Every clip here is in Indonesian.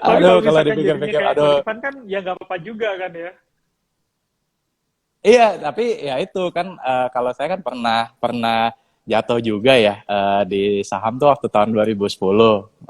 Tapi Aduh, kalau kalau misalkan jadinya dipikir-pikir, kayak aduh. Coach Ivan kan ya nggak apa-apa juga kan ya. Iya, tapi ya itu kan kalau saya kan pernah pernah jatuh juga ya di saham tuh waktu tahun 2010,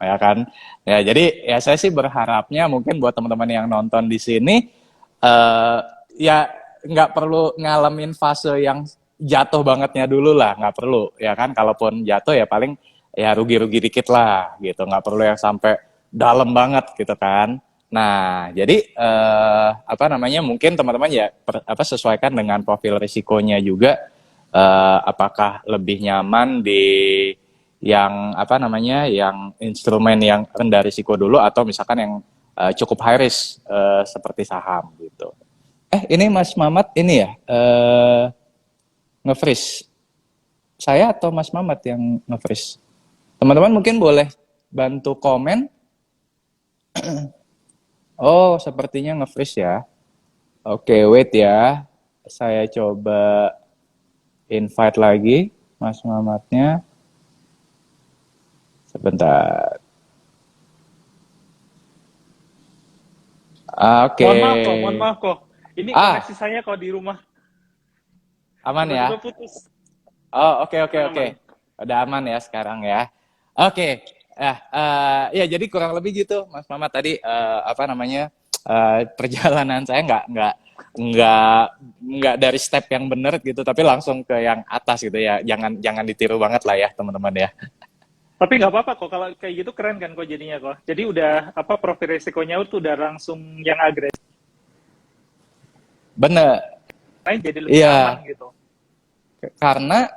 ya kan. Ya, jadi ya saya sih berharapnya mungkin buat teman-teman yang nonton di sini eh ya nggak perlu ngalamin fase yang jatuh bangetnya dulu lah, nggak perlu ya kan. Kalaupun jatuh ya paling ya rugi-rugi dikit lah gitu, nggak perlu yang sampai dalam banget gitu kan. Nah, jadi apa namanya? Mungkin teman-teman ya sesuaikan dengan profil risikonya juga. Apakah lebih nyaman di yang apa namanya? Yang instrumen yang rendah risiko dulu atau misalkan yang cukup high risk seperti saham gitu. Ini Mas Mamat ini ya nge-freeze. Saya atau Mas Mamat yang nge-freeze? Teman-teman mungkin boleh bantu komen. Oh, sepertinya nge-freeze ya. Oke, wait ya. Saya coba invite lagi Mas Mamatnya. Sebentar. Oke. Mohon maaf kok. Ini Ah, koneksi saya kok di rumah aman ya? tiba-tiba putus. Oh, oke, oke, oke. Aman. Udah aman ya sekarang ya. Oke. Ya jadi kurang lebih gitu, Mas Mamat tadi apa namanya perjalanan saya nggak nggak dari step yang benar gitu, tapi langsung ke yang atas gitu ya. Jangan jangan ditiru banget lah ya teman-teman ya. Tapi nggak apa-apa kok kalau kayak gitu keren kan kok jadinya kok. Jadi udah apa profil resikonya tuh udah langsung yang agresif, Bener. jadi lebih aman Iya, gitu. karena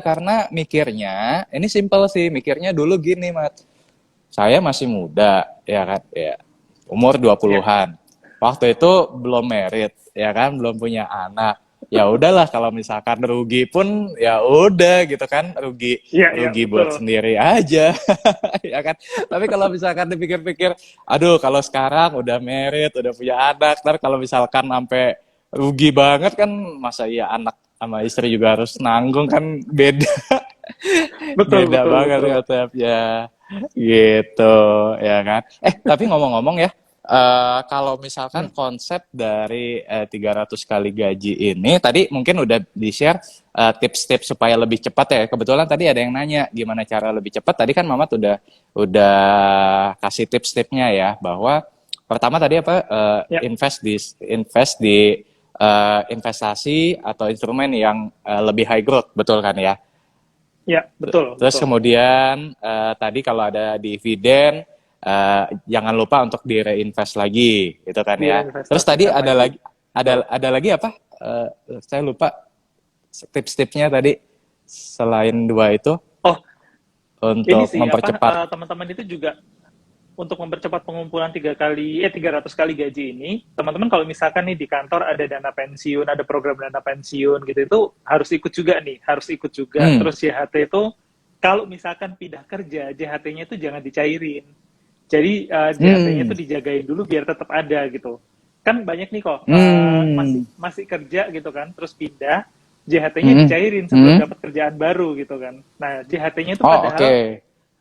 karena mikirnya ini simpel sih, mikirnya dulu gini, Mat. Saya masih muda, ya kan? Ya. Umur Ya, 20-an. Waktu itu belum merit, ya kan? Belum punya anak. Ya udahlah kalau misalkan rugi pun ya udah gitu kan, rugi iya rugi buat betul. sendiri aja. Ya kan? Tapi kalau misalkan dipikir-pikir, aduh kalau sekarang udah merit, udah punya anak, ntar kalau misalkan sampai rugi banget kan masa iya anak sama istri juga harus nanggung kan beda. Betul Beda betul banget betul. konsepnya gitu ya kan. Tapi ngomong-ngomong ya, kalau misalkan Hmm. konsep dari 300 kali gaji ini tadi mungkin udah di-share tips-tips supaya lebih cepat ya. Kebetulan tadi ada yang nanya gimana cara lebih cepat. Tadi kan Mamat udah kasih tips-tipsnya ya bahwa pertama tadi apa Ya, invest di investasi atau instrumen yang lebih high growth, betul kan ya? ya betul Terus betul. kemudian tadi kalau ada dividen jangan lupa untuk di reinvest lagi, gitu kan ya. Terus tadi Diinvestasikan ada lagi. lagi Betul. ada lagi apa? Saya lupa tips-tipsnya tadi selain dua itu Oh, ini untuk sih apa mempercepat. teman-teman itu juga untuk mempercepat pengumpulan 300 kali gaji ini, teman-teman kalau misalkan nih di kantor ada dana pensiun, ada program dana pensiun gitu, itu harus ikut juga nih, harus ikut juga. Hmm. Terus JHT itu kalau misalkan pindah kerja, JHT-nya itu jangan dicairin. Jadi JHT-nya itu Hmm. dijagain dulu biar tetap ada gitu. Kan banyak nih kok masih Hmm. masih kerja gitu kan, terus pindah, JHT-nya Hmm. dicairin sebelum Hmm. dapat kerjaan baru gitu kan. Nah, JHT-nya itu Oh, oke. padahal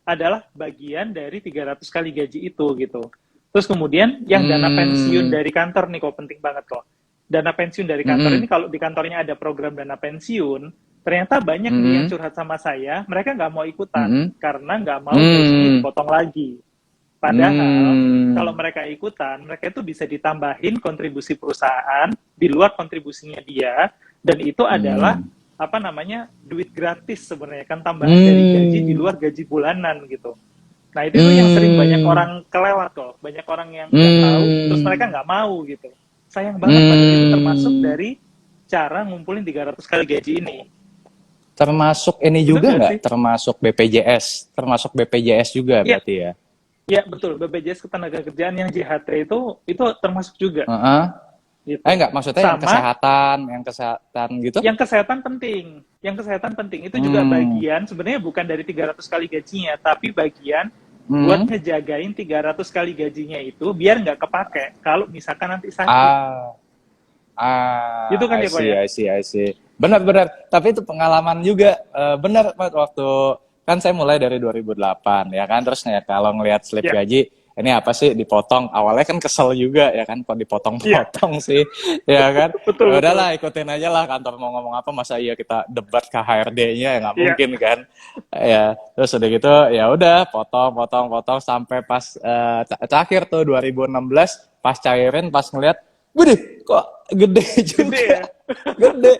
adalah bagian dari 300 kali gaji itu gitu. Terus kemudian yang dana pensiun Hmm. dari kantor nih kok penting banget kok. Dana pensiun dari kantor Hmm. ini kalau di kantornya ada program dana pensiun, ternyata banyak nih yang Hmm. curhat sama saya, mereka nggak mau ikutan Hmm. karena nggak mau gajinya Hmm. dipotong lagi. Padahal kalau Hmm. mereka ikutan, mereka itu bisa ditambahin kontribusi perusahaan di luar kontribusinya dia, dan itu adalah Hmm. apa namanya duit gratis sebenarnya kan tambahan dari gaji di Hmm. luar gaji bulanan gitu. Nah itu tuh yang sering banyak Hmm. orang kelewat kok, banyak orang yang nggak tahu, terus mereka Hmm. nggak mau gitu. Sayang banget padahal itu termasuk Hmm. dari cara ngumpulin 300 kali gaji ini. Termasuk ini Bener juga nggak nggak? sih? Termasuk BPJS, termasuk BPJS juga Iya, berarti ya. iya betul. BPJS Ketenagakerjaan yang JHT itu termasuk juga Heeh. gitu. Nggak maksudnya Sama yang kesehatan gitu? yang kesehatan penting. Yang kesehatan penting itu juga Hmm. bagian sebenarnya bukan dari 300 kali gajinya, tapi bagian buat Hmm. ngejagain 300 kali gajinya itu biar nggak kepake kalau misalkan nanti sakit. Ah. Itu kan I ya, Pak see, ya? I see, I see. Benar-benar. Tapi itu pengalaman juga. Benar, Mat, waktu kan saya mulai dari 2008 ya kan. Terus ya kalau ngelihat slip Ya, gaji, ini apa sih dipotong, awalnya kan kesel juga ya kan, kok dipotong-potong sih ya kan. Betul, Ya betul. udahlah ikutin aja lah, kantor mau ngomong apa, masa iya kita debat ke HRD-nya, ya nggak Iya, mungkin kan. Ya terus udah gitu ya udah potong sampai pas terakhir tuh 2016 pas cairin, pas ngeliat, waduh kok gede gede juga, ya. gede.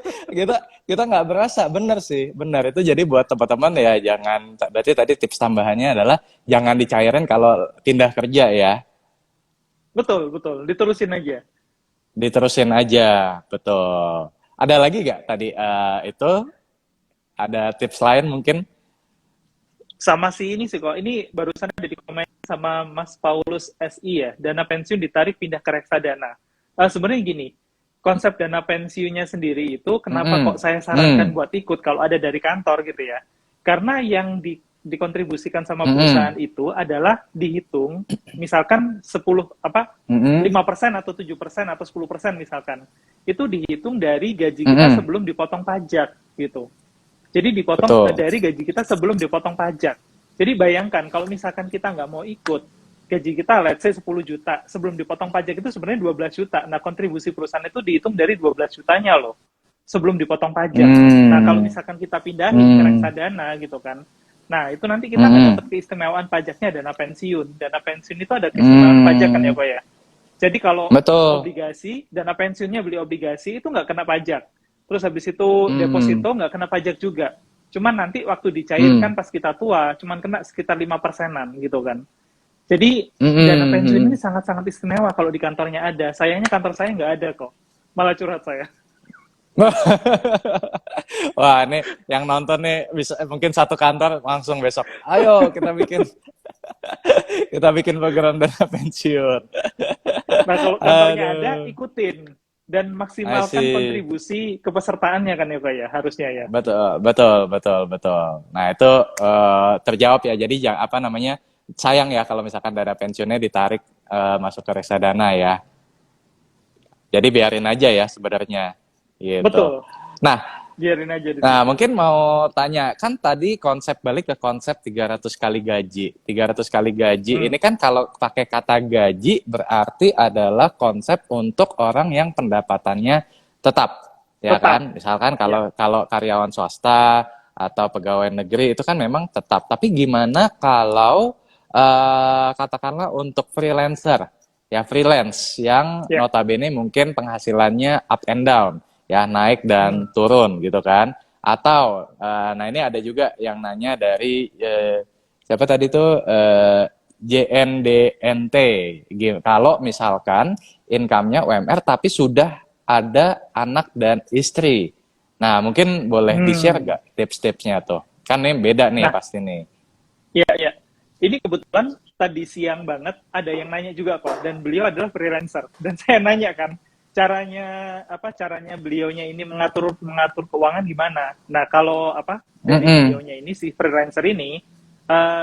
Kita nggak berasa, bener sih, bener itu. Jadi buat teman-teman ya jangan, berarti tadi tips tambahannya adalah jangan dicairin kalau pindah kerja ya, Betul, betul. Diterusin aja. diterusin aja, betul. Ada lagi nggak tadi itu ada tips lain mungkin? Sama si ini sih kok. Ini barusan ada di komen sama Mas Paulus SI ya. Dana pensiun ditarik pindah ke reksadana. Sebenarnya gini, konsep dana pensiunnya sendiri itu kenapa kok saya sarankan buat ikut kalau ada dari kantor gitu ya. Karena yang dikontribusikan sama perusahaan itu adalah dihitung misalkan 5% atau 7% atau 10% misalkan. Itu dihitung dari gaji kita sebelum dipotong pajak gitu. Jadi dipotong dari gaji kita sebelum dipotong pajak. Jadi bayangkan kalau misalkan kita nggak mau ikut, gaji kita let's say 10 juta, sebelum dipotong pajak itu sebenarnya 12 juta. Nah, kontribusi perusahaan itu dihitung dari 12 jutanya loh, sebelum dipotong pajak. Nah, kalau misalkan kita pindahin ke reksadana gitu kan, nah itu nanti kita nggak dapat keistimewaan pajaknya dana pensiun. Dana pensiun itu ada keistimewaan pajak kan ya Pak ya? Jadi kalau obligasi, dana pensiunnya beli obligasi itu nggak kena pajak. Terus habis itu deposito nggak kena pajak juga. Cuman nanti waktu dicairkan pas kita tua, cuman kena sekitar 5%-an gitu kan. Jadi dana pensiun ini sangat-sangat istimewa kalau di kantornya ada. Sayangnya kantor saya nggak ada kok. Malah curhat saya. Wah, ini yang nonton nih bisa mungkin satu kantor langsung besok. Ayo kita bikin kita bikin program dana pensiun. Nah, kalau kantornya ada, ikutin. Dan maksimalkan kontribusi kepesertaannya kan ya Pak ya, harusnya ya. Betul. Nah itu terjawab ya. Jadi apa namanya, sayang ya kalau misalkan dana pensiunnya ditarik masuk ke reksadana ya. Jadi biarin aja ya sebenarnya. Gitu. Betul. Nah, biarin aja. Nah, mungkin mau tanya, kan tadi balik ke konsep 300 kali gaji. 300 kali gaji ini kan kalau pakai kata gaji berarti adalah konsep untuk orang yang pendapatannya tetap. Ya kan? Misalkan kalau karyawan swasta atau pegawai negeri itu kan memang tetap. Tapi gimana kalau katakanlah untuk freelancer? Ya freelance yang notabene mungkin penghasilannya up and down, ya naik dan turun gitu kan. Atau nah ini ada juga yang nanya dari siapa tadi tuh JNDNT. Kalau misalkan income-nya UMR tapi sudah ada anak dan istri. Nah, mungkin boleh di-share nggak tips-tipsnya tuh? Kan ini beda nih pasti nih. Iya. Ini kebetulan tadi siang banget ada yang nanya juga kok, dan beliau adalah freelancer. Dan saya nanya kan, caranya beliaunya ini mengatur keuangan gimana. Nah, kalau dari beliaunya ini si freelancer ini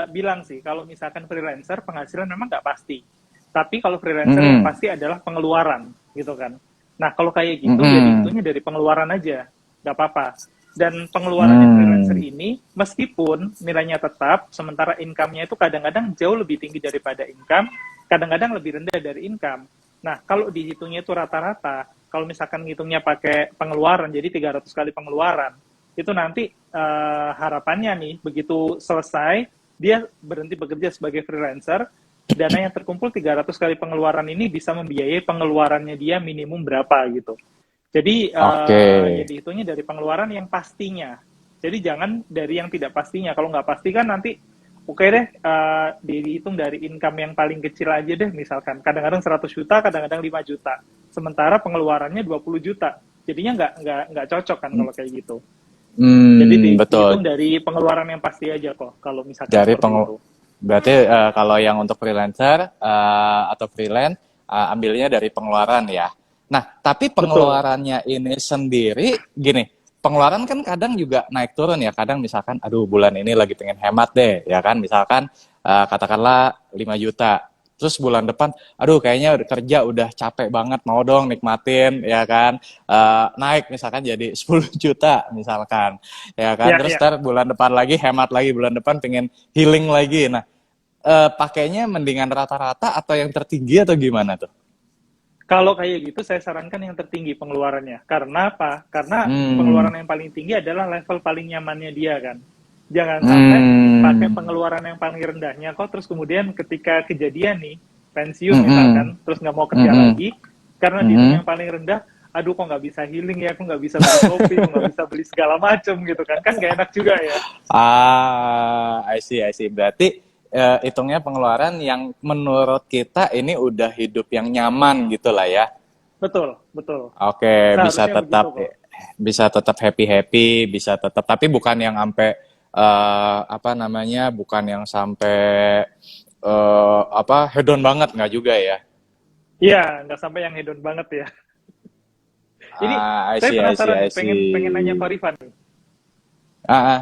bilang sih kalau misalkan freelancer penghasilan memang nggak pasti. Tapi kalau freelancer yang pasti adalah pengeluaran gitu kan. Nah, kalau kayak gitu jadi hitungnya dari pengeluaran aja. Nggak apa-apa. Dan pengeluaran freelancer ini meskipun nilainya tetap, sementara income-nya itu kadang-kadang jauh lebih tinggi daripada income, kadang-kadang lebih rendah dari income. Nah, kalau dihitungnya itu rata-rata, kalau misalkan ngitungnya pakai pengeluaran, jadi 300 kali pengeluaran, itu nanti harapannya nih, begitu selesai, dia berhenti bekerja sebagai freelancer, dana yang terkumpul 300 kali pengeluaran ini bisa membiayai pengeluarannya dia minimum berapa gitu. Jadi dihitungnya dari pengeluaran yang pastinya. Jadi jangan dari yang tidak pastinya. Kalau nggak pasti kan nanti deh dihitung dari income yang paling kecil aja deh misalkan. Kadang-kadang 100 juta, kadang-kadang 5 juta. Sementara pengeluarannya 20 juta. Jadinya nggak cocok kan kalau kayak gitu. Jadi dihitung dari pengeluaran yang pasti aja kok kalau misalkan dari itu. Berarti kalau yang untuk freelancer atau freelance ambilnya dari pengeluaran ya. Nah, tapi pengeluarannya ini sendiri gini, pengeluaran kan kadang juga naik turun ya. Kadang misalkan, aduh bulan ini lagi pengen hemat deh, ya kan. Misalkan katakanlah 5 juta. Terus bulan depan, aduh kayaknya kerja udah capek banget, mau dong nikmatin, ya kan. Naik misalkan jadi 10 juta misalkan, ya kan. Terus bulan depan lagi hemat lagi, bulan depan pengen healing lagi. Nah, pakainya mendingan rata-rata atau yang tertinggi atau gimana tuh? Kalau kayak gitu saya sarankan yang tertinggi pengeluarannya. Karena apa? Karena Hmm. pengeluaran yang paling tinggi adalah level paling nyamannya dia kan. Jangan sampai pakai Hmm. pengeluaran yang paling rendahnya kok terus kemudian ketika kejadian nih pensiun Hmm. misalkan terus nggak mau kerja Hmm. lagi karena dihitung Hmm. yang paling rendah, aduh kok nggak bisa healing ya, kok nggak bisa beli kopi, kok nggak bisa beli segala macem gitu kan nggak enak juga ya. I see. Berarti hitungnya pengeluaran yang menurut kita ini udah hidup yang nyaman gitu lah ya. Betul, betul. Oke, Seharusnya begitu kok. bisa tetap happy, bisa tetap, tapi bukan yang sampai apa namanya, bukan yang sampai apa hedon banget nggak juga ya. Iya, nggak sampai yang hedon banget ya. Ini saya penasaran I nih, pengen pengen nanya see. Pak Rifan nih. Ah,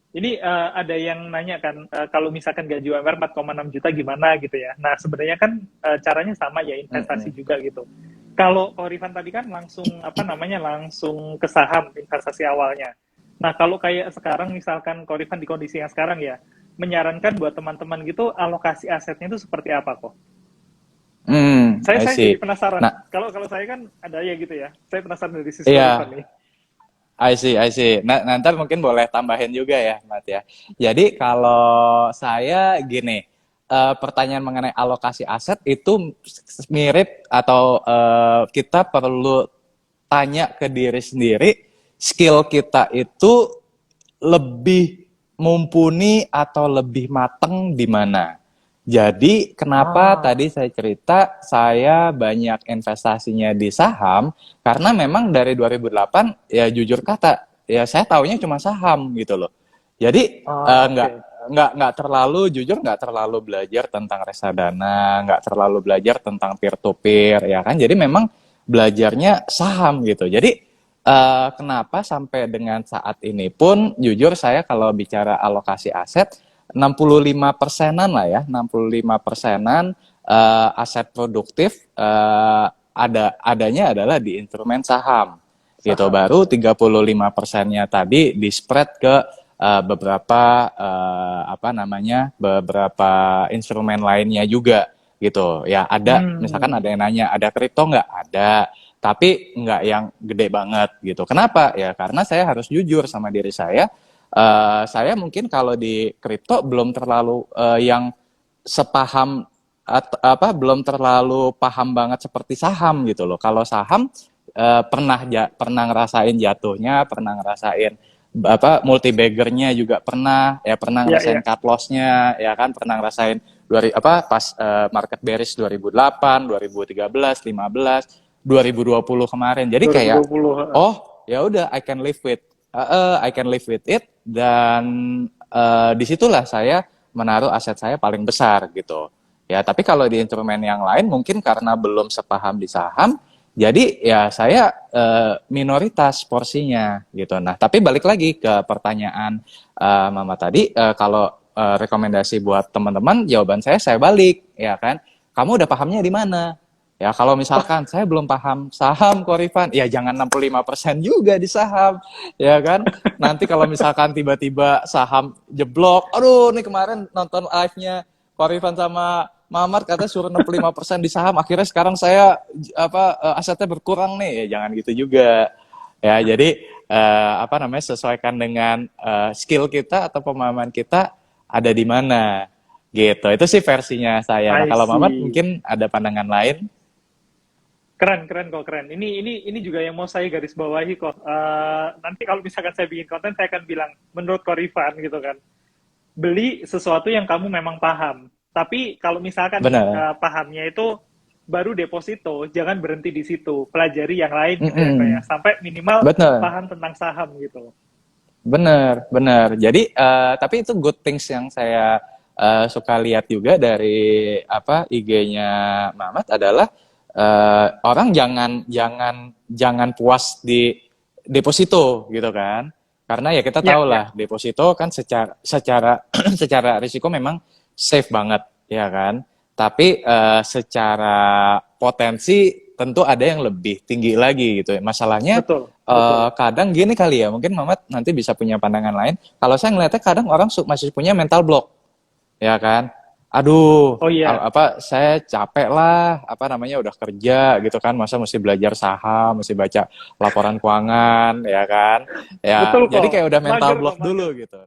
Ini ada yang nanya kan, kalau misalkan gaji UMR 4,6 juta gimana gitu ya. Nah, sebenarnya kan caranya sama ya, investasi mm-mm, juga gitu. Kalau Rifan tadi kan langsung apa namanya langsung ke saham investasi awalnya. Nah, kalau kayak sekarang misalkan Rifan di kondisi yang sekarang ya, menyarankan buat teman-teman gitu alokasi asetnya itu seperti apa kok? Saya I saya jadi see. penasaran. Nah, Kalau kalau saya kan ada ya gitu ya. Saya penasaran dari sisi Rifan iya, nih. I see. Nah, nanti mungkin boleh tambahin juga ya, Mat ya. Jadi kalau saya gini, pertanyaan mengenai alokasi aset itu mirip atau kita perlu tanya ke diri sendiri, skill kita itu lebih mumpuni atau lebih mateng di mana. Jadi kenapa Ah, tadi saya cerita saya banyak investasinya di saham karena memang dari 2008 ya jujur kata ya saya taunya cuma saham gitu loh. Jadi oke. nggak terlalu jujur nggak terlalu belajar tentang reksadana, nggak terlalu belajar tentang peer to peer ya kan. Jadi memang belajarnya saham gitu. Jadi kenapa sampai dengan saat ini pun jujur saya kalau bicara alokasi aset 65%-an lah ya, 65%-an aset produktif adanya adalah di instrumen saham. Gitu. Saham. Baru 35%-nya tadi di spread ke beberapa apa namanya? Beberapa instrumen lainnya juga gitu. Ya ada misalkan ada Hmm. yang nanya ada kripto nggak? Ada, tapi nggak yang gede banget gitu. Kenapa? Ya karena saya harus jujur sama diri saya mungkin kalau di kripto belum terlalu yang sepaham apa belum terlalu paham banget seperti saham gitu loh. Kalau saham pernah ngerasain jatuhnya, pernah ngerasain apa multi baggernya juga pernah Ya, ngerasain ya. cut lossnya ya kan pernah ngerasain apa pas market bearish 2008, 2013, 15, 2020 kemarin. Jadi kayak 2020. oh ya udah I can live with it dan disitulah saya menaruh aset saya paling besar gitu. Ya, tapi kalau di instrumen yang lain mungkin karena belum sepaham di saham, jadi ya saya minoritas porsinya gitu. Nah, tapi balik lagi ke pertanyaan Mama tadi, kalau rekomendasi buat teman-teman, jawaban saya balik, ya kan? Kamu udah pahamnya di mana? Ya, kalau misalkan saya belum paham saham, Korifan, ya jangan 65% juga di saham, ya kan? Nanti kalau misalkan tiba-tiba saham jeblok, aduh, nih kemarin nonton live-nya Korifan sama Mamar katanya suruh 65% di saham, akhirnya sekarang saya apa asetnya berkurang nih, ya jangan gitu juga. Ya, jadi apa namanya sesuaikan dengan skill kita atau pemahaman kita ada di mana. Gitu. Itu sih versinya saya. Nah, I kalau Mamat see. mungkin ada pandangan lain. Keren, keren kok, keren. Ini juga yang mau saya garis bawahi kok. Nanti kalau misalkan saya bikin konten, saya akan bilang, menurut Korifan gitu kan, beli sesuatu yang kamu memang paham. Tapi kalau misalkan nih, Benar. pahamnya itu baru deposito, jangan berhenti di situ. Pelajari yang lain gitu ya, kayak Mm-mm. sampai minimal Benar. paham tentang saham gitu. Benar. Jadi tapi itu good things yang saya suka lihat juga dari apa IG-nya Mamat adalah orang jangan puas di deposito gitu kan. Karena ya kita Ya, tahu ya. lah deposito kan secara secara risiko memang safe banget ya kan. Tapi secara potensi tentu ada yang lebih tinggi lagi gitu. Masalahnya Betul, betul. kadang gini kali ya, mungkin Mamat nanti bisa punya pandangan lain. Kalau saya ngeliatnya kadang orang masih punya mental block. ya kan? Aduh, Oh iya, apa saya capek lah, apa namanya udah kerja gitu kan, masa mesti belajar saham, mesti baca laporan keuangan, ya kan? Ya, betul jadi kok. kayak udah mental Mager block kok, dulu mager. gitu.